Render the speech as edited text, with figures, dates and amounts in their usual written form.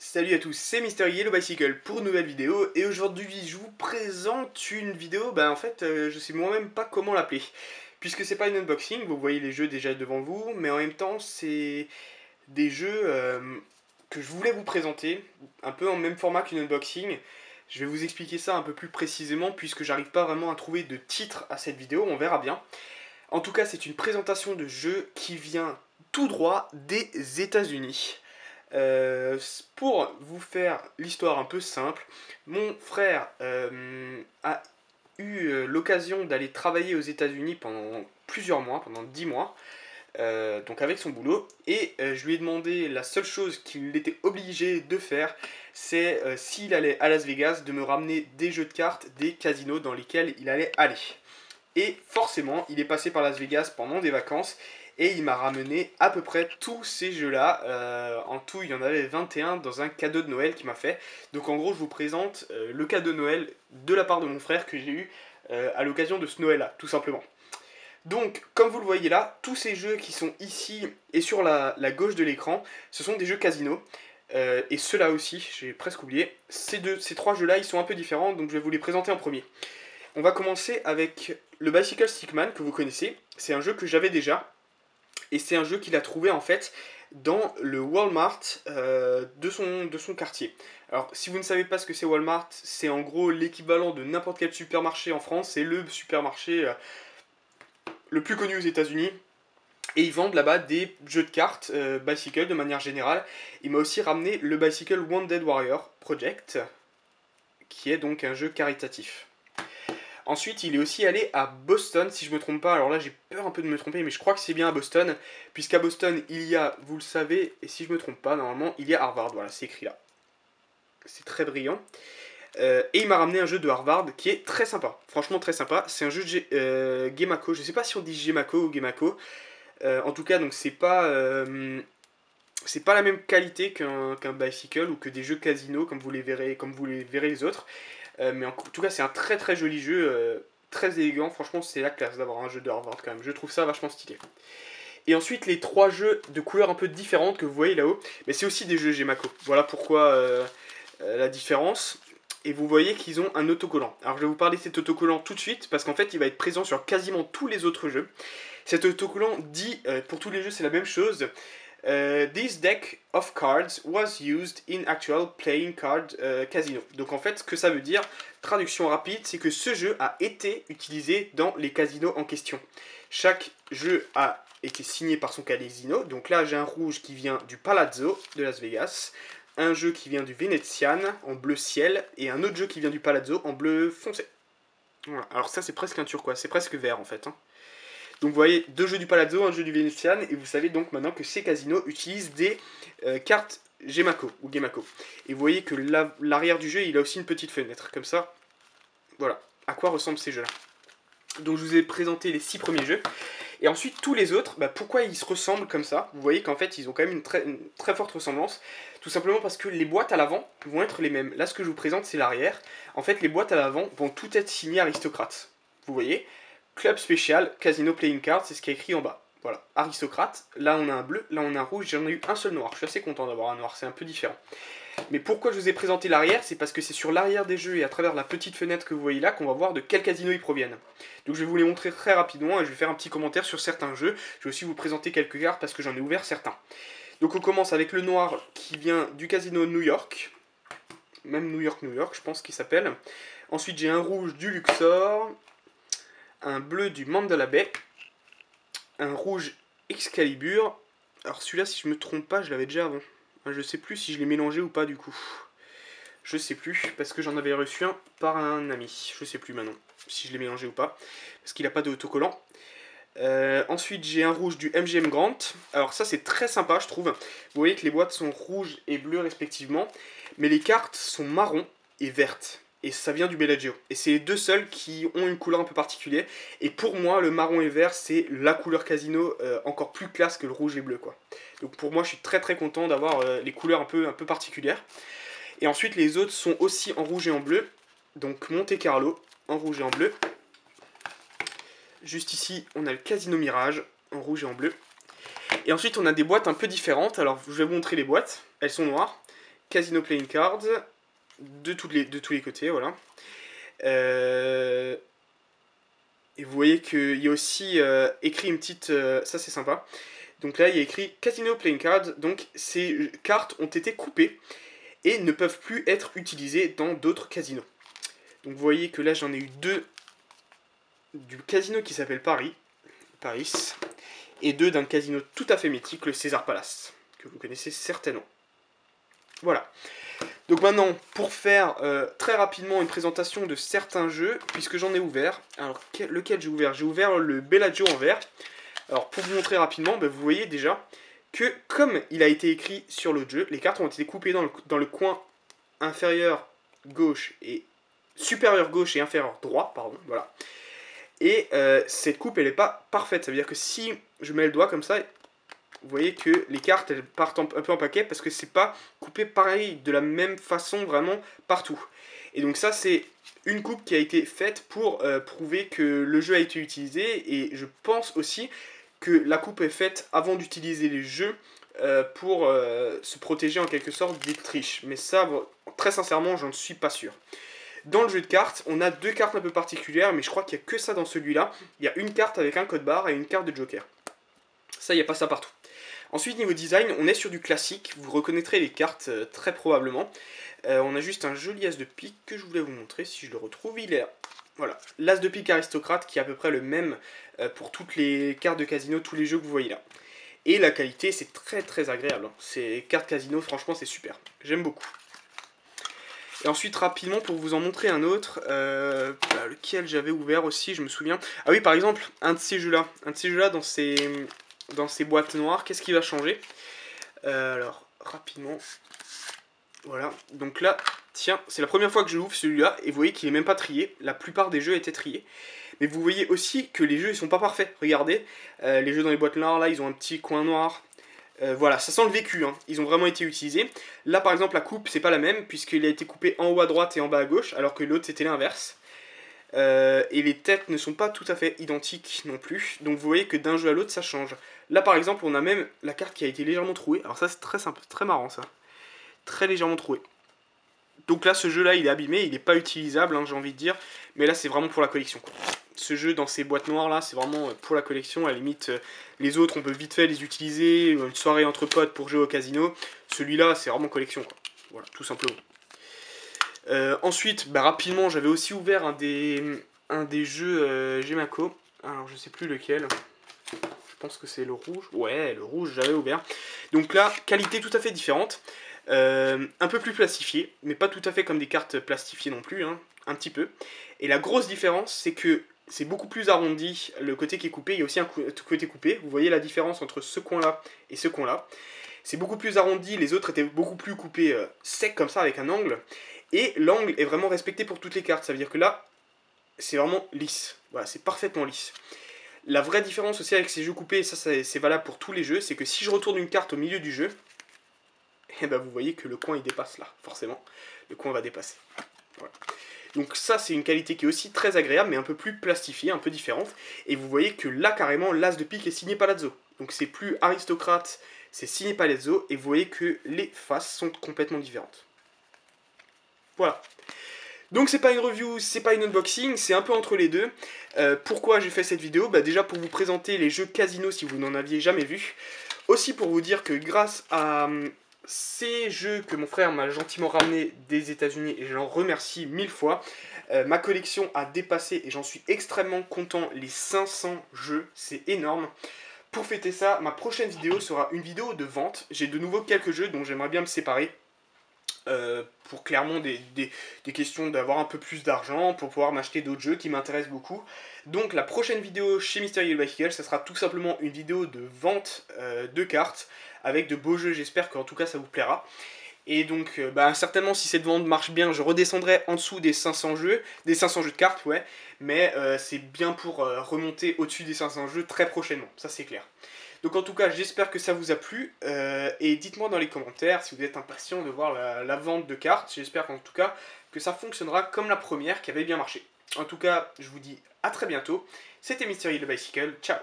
Salut à tous, c'est Mister Yellow Bicycle pour une nouvelle vidéo et aujourd'hui je vous présente une vidéo, je sais moi-même pas comment l'appeler puisque c'est pas une unboxing, vous voyez les jeux déjà devant vous, mais en même temps c'est des jeux que je voulais vous présenter, un peu en même format qu'une unboxing. Je vais vous expliquer ça un peu plus précisément puisque j'arrive pas vraiment à trouver de titre à cette vidéo, on verra bien. En tout cas c'est une présentation de jeu qui vient tout droit des États-Unis. Pour vous faire l'histoire un peu simple, mon frère a eu l'occasion d'aller travailler aux États-Unis pendant plusieurs mois, pendant 10 mois, donc avec son boulot, et je lui ai demandé la seule chose qu'il était obligé de faire, c'est s'il allait à Las Vegas, de me ramener des jeux de cartes, des casinos dans lesquels il allait aller. Et forcément, il est passé par Las Vegas pendant des vacances et il m'a ramené à peu près tous ces jeux-là. En tout, il y en avait 21 dans un cadeau de Noël qu'il m'a fait. Donc en gros, je vous présente le cadeau de Noël de la part de mon frère que j'ai eu à l'occasion de ce Noël-là, tout simplement. Donc, comme vous le voyez là, tous ces jeux qui sont ici et sur la gauche de l'écran, ce sont des jeux casino. Et ceux-là aussi, j'ai presque oublié. Ces trois jeux-là, ils sont un peu différents, donc je vais vous les présenter en premier. On va commencer avec le Bicycle Stickman que vous connaissez. C'est un jeu que j'avais déjà. Et c'est un jeu qu'il a trouvé en fait dans le Walmart de son quartier. Alors si vous ne savez pas ce que c'est Walmart, c'est en gros l'équivalent de n'importe quel supermarché en France. C'est le supermarché le plus connu aux États-Unis. Et ils vendent là-bas des jeux de cartes Bicycle de manière générale. Il m'a aussi ramené le Bicycle Wounded Warrior Project, qui est donc un jeu caritatif. Ensuite, il est aussi allé à Boston, si je me trompe pas. Alors là, j'ai peur un peu de me tromper, mais je crois que c'est bien à Boston. Puisqu'à Boston, il y a, vous le savez, et si je me trompe pas, normalement, il y a Harvard. Voilà, c'est écrit là. C'est très brillant. Et il m'a ramené un jeu de Harvard qui est très sympa. Franchement, très sympa. C'est un jeu de Gemaco. Je sais pas si on dit Gemaco ou Gemaco. En tout cas, donc c'est pas la même qualité qu'un Bicycle ou que des jeux casino comme vous les verrez, les autres. Mais en tout cas, c'est un très très joli jeu, très élégant. Franchement, c'est la classe d'avoir un jeu de Harvard quand même. Je trouve ça vachement stylé. Et ensuite, les trois jeux de couleurs un peu différentes que vous voyez là-haut, mais c'est aussi des jeux Gemaco. Voilà pourquoi la différence. Et vous voyez qu'ils ont un autocollant. Alors, je vais vous parler de cet autocollant tout de suite parce qu'en fait, il va être présent sur quasiment tous les autres jeux. Cet autocollant dit, pour tous les jeux, c'est la même chose. This deck of cards was used in actual playing card casino. Donc en fait, ce que ça veut dire, traduction rapide, c'est que ce jeu a été utilisé dans les casinos en question. Chaque jeu a été signé par son casino. Donc là, j'ai un rouge qui vient du Palazzo de Las Vegas, un jeu qui vient du Venetian en bleu ciel et un autre jeu qui vient du Palazzo en bleu foncé. Voilà. Alors ça, c'est presque un turquoise, c'est presque vert en fait. Donc vous voyez, deux jeux du Palazzo, un jeu du Venetian, et vous savez donc maintenant que ces casinos utilisent des cartes Gemaco ou Gemaco. Et vous voyez que l'arrière du jeu, il a aussi une petite fenêtre, comme ça. Voilà, à quoi ressemblent ces jeux-là. Donc je vous ai présenté les 6 premiers jeux. Et ensuite, tous les autres, pourquoi ils se ressemblent comme ça? Vous voyez qu'en fait, ils ont quand même une très forte ressemblance. Tout simplement parce que les boîtes à l'avant vont être les mêmes. Là, ce que je vous présente, c'est l'arrière. En fait, les boîtes à l'avant vont toutes être signées aristocrates. Vous voyez? Club spécial, Casino Playing Cards, c'est ce qui est écrit en bas. Voilà, aristocrate. Là, on a un bleu, là, on a un rouge. J'en ai eu un seul noir. Je suis assez content d'avoir un noir, c'est un peu différent. Mais pourquoi je vous ai présenté l'arrière? C'est parce que c'est sur l'arrière des jeux et à travers la petite fenêtre que vous voyez là qu'on va voir de quel casino ils proviennent. Donc je vais vous les montrer très rapidement et je vais faire un petit commentaire sur certains jeux. Je vais aussi vous présenter quelques cartes parce que j'en ai ouvert certains. Donc on commence avec le noir qui vient du casino New York. Même New York, je pense qu'il s'appelle. Ensuite j'ai un rouge du Luxor, un bleu du Mandala Bay, un rouge Excalibur. Alors celui-là, si je me trompe pas, je l'avais déjà avant. Je sais plus si je l'ai mélangé ou pas du coup. Je sais plus, parce que j'en avais reçu un par un ami. Je sais plus maintenant si je l'ai mélangé ou pas, parce qu'il n'a pas d'autocollant. Ensuite, j'ai un rouge du MGM Grant. Alors ça, c'est très sympa, je trouve. Vous voyez que les boîtes sont rouges et bleues respectivement, mais les cartes sont marron et vertes. Et ça vient du Bellagio. Et c'est les deux seuls qui ont une couleur un peu particulière. Et pour moi, le marron et vert, c'est la couleur casino encore plus classe que le rouge et bleu, quoi. Donc pour moi, je suis très très content d'avoir les couleurs un peu particulières. Et ensuite, les autres sont aussi en rouge et en bleu. Donc Monte Carlo en rouge et en bleu. Juste ici, on a le Casino Mirage en rouge et en bleu. Et ensuite, on a des boîtes un peu différentes. Alors, je vais vous montrer les boîtes. Elles sont noires. Casino Playing Cards de tous les côtés, voilà. Et vous voyez qu'il y a aussi écrit une petite... ça c'est sympa. Donc là il y a écrit Casino Playing Cards, donc ces cartes ont été coupées et ne peuvent plus être utilisées dans d'autres casinos. Donc vous voyez que là j'en ai eu deux du casino qui s'appelle Paris, et deux d'un casino tout à fait mythique, le César Palace, que vous connaissez certainement. Voilà. Donc maintenant, pour faire très rapidement une présentation de certains jeux, puisque j'en ai ouvert. Alors, lequel j'ai ouvert? J'ai ouvert le Bellagio en vert. Alors, pour vous montrer rapidement, vous voyez déjà que, comme il a été écrit sur l'autre jeu, les cartes ont été coupées dans le coin inférieur gauche et supérieur gauche et inférieur droit, pardon, voilà. Et cette coupe, elle n'est pas parfaite. Ça veut dire que si je mets le doigt comme ça, vous voyez que les cartes, elles partent un peu en paquet parce que c'est pas coupé pareil, de la même façon vraiment partout. Et donc ça, c'est une coupe qui a été faite pour prouver que le jeu a été utilisé. Et je pense aussi que la coupe est faite avant d'utiliser les jeux pour se protéger en quelque sorte des triches. Mais ça, très sincèrement, j'en suis pas sûr. Dans le jeu de cartes, on a deux cartes un peu particulières, mais je crois qu'il n'y a que ça dans celui-là. Il y a une carte avec un code barre et une carte de joker. Ça, il n'y a pas ça partout. Ensuite, niveau design, on est sur du classique. Vous reconnaîtrez les cartes très probablement. On a juste un joli as de pique que je voulais vous montrer. Si je le retrouve, il est là. Voilà, l'as de pique aristocrate qui est à peu près le même pour toutes les cartes de casino, tous les jeux que vous voyez là. Et la qualité, c'est très très agréable. Ces cartes casino, franchement, c'est super. J'aime beaucoup. Et ensuite, rapidement, pour vous en montrer un autre, lequel j'avais ouvert aussi, je me souviens. Ah oui, par exemple, un de ces jeux-là. Dans ces boîtes noires, qu'est-ce qui va changer? Alors, rapidement. Voilà, donc là, tiens, c'est la première fois que je l'ouvre celui-là, et vous voyez qu'il n'est même pas trié. La plupart des jeux étaient triés. Mais vous voyez aussi que les jeux, ils sont pas parfaits. Regardez, les jeux dans les boîtes noires, là, ils ont un petit coin noir. Voilà, ça sent le vécu, hein. Ils ont vraiment été utilisés. Là par exemple la coupe c'est pas la même puisqu'il a été coupé en haut à droite et en bas à gauche alors que l'autre c'était l'inverse. Et les têtes ne sont pas tout à fait identiques non plus. Donc vous voyez que d'un jeu à l'autre ça change. Là par exemple on a même la carte qui a été légèrement trouée. Alors ça c'est très simple, très marrant ça. Très légèrement troué. Donc là ce jeu là il est abîmé, il n'est pas utilisable hein, j'ai envie de dire. Mais là c'est vraiment pour la collection quoi. Ce jeu dans ces boîtes noires là c'est vraiment pour la collection. À la limite les autres on peut vite fait les utiliser, une soirée entre potes pour jouer au casino. Celui-là c'est vraiment collection quoi. Voilà tout simplement. Ensuite rapidement j'avais aussi ouvert un des jeux Gemaco. Alors je sais plus lequel. Je pense que c'est le rouge. Ouais le rouge j'avais ouvert. Donc là qualité tout à fait différente. Un peu plus plastifié, mais pas tout à fait comme des cartes plastifiées non plus, hein, un petit peu. Et la grosse différence, c'est que c'est beaucoup plus arrondi, le côté qui est coupé, il y a aussi un côté coupé. Vous voyez la différence entre ce coin-là et ce coin-là. C'est beaucoup plus arrondi, les autres étaient beaucoup plus coupés secs comme ça, avec un angle. Et l'angle est vraiment respecté pour toutes les cartes, ça veut dire que là, c'est vraiment lisse. Voilà, c'est parfaitement lisse. La vraie différence aussi avec ces jeux coupés, et ça c'est valable pour tous les jeux, c'est que si je retourne une carte au milieu du jeu, et vous voyez que le coin il dépasse là, forcément. Le coin va dépasser. Voilà. Donc ça c'est une qualité qui est aussi très agréable mais un peu plus plastifiée, un peu différente. Et vous voyez que là carrément l'as de pique est signé Palazzo. Donc c'est plus aristocrate, c'est signé Palazzo. Et vous voyez que les faces sont complètement différentes. Voilà. Donc c'est pas une review, c'est pas une unboxing, c'est un peu entre les deux. Pourquoi j'ai fait cette vidéo? Déjà pour vous présenter les jeux casino si vous n'en aviez jamais vu. Aussi pour vous dire que grâce à ces jeux que mon frère m'a gentiment ramené des États-Unis et je l'en remercie 1000 fois, ma collection a dépassé et j'en suis extrêmement content les 500 jeux, c'est énorme. Pour fêter ça, ma prochaine vidéo sera une vidéo de vente. J'ai de nouveau quelques jeux dont j'aimerais bien me séparer. Pour clairement des questions d'avoir un peu plus d'argent, pour pouvoir m'acheter d'autres jeux qui m'intéressent beaucoup. Donc la prochaine vidéo chez Mystery Yellow Bicycle, ça sera tout simplement une vidéo de vente de cartes, avec de beaux jeux, j'espère qu'en tout cas ça vous plaira. Et donc certainement si cette vente marche bien, je redescendrai en dessous des 500 jeux, de cartes, ouais. Mais c'est bien pour remonter au-dessus des 500 jeux très prochainement, ça c'est clair. Donc en tout cas, j'espère que ça vous a plu, et dites-moi dans les commentaires si vous êtes impatient de voir la vente de cartes. J'espère en tout cas que ça fonctionnera comme la première qui avait bien marché. En tout cas, je vous dis à très bientôt. C'était Mystery le Bicycle, ciao.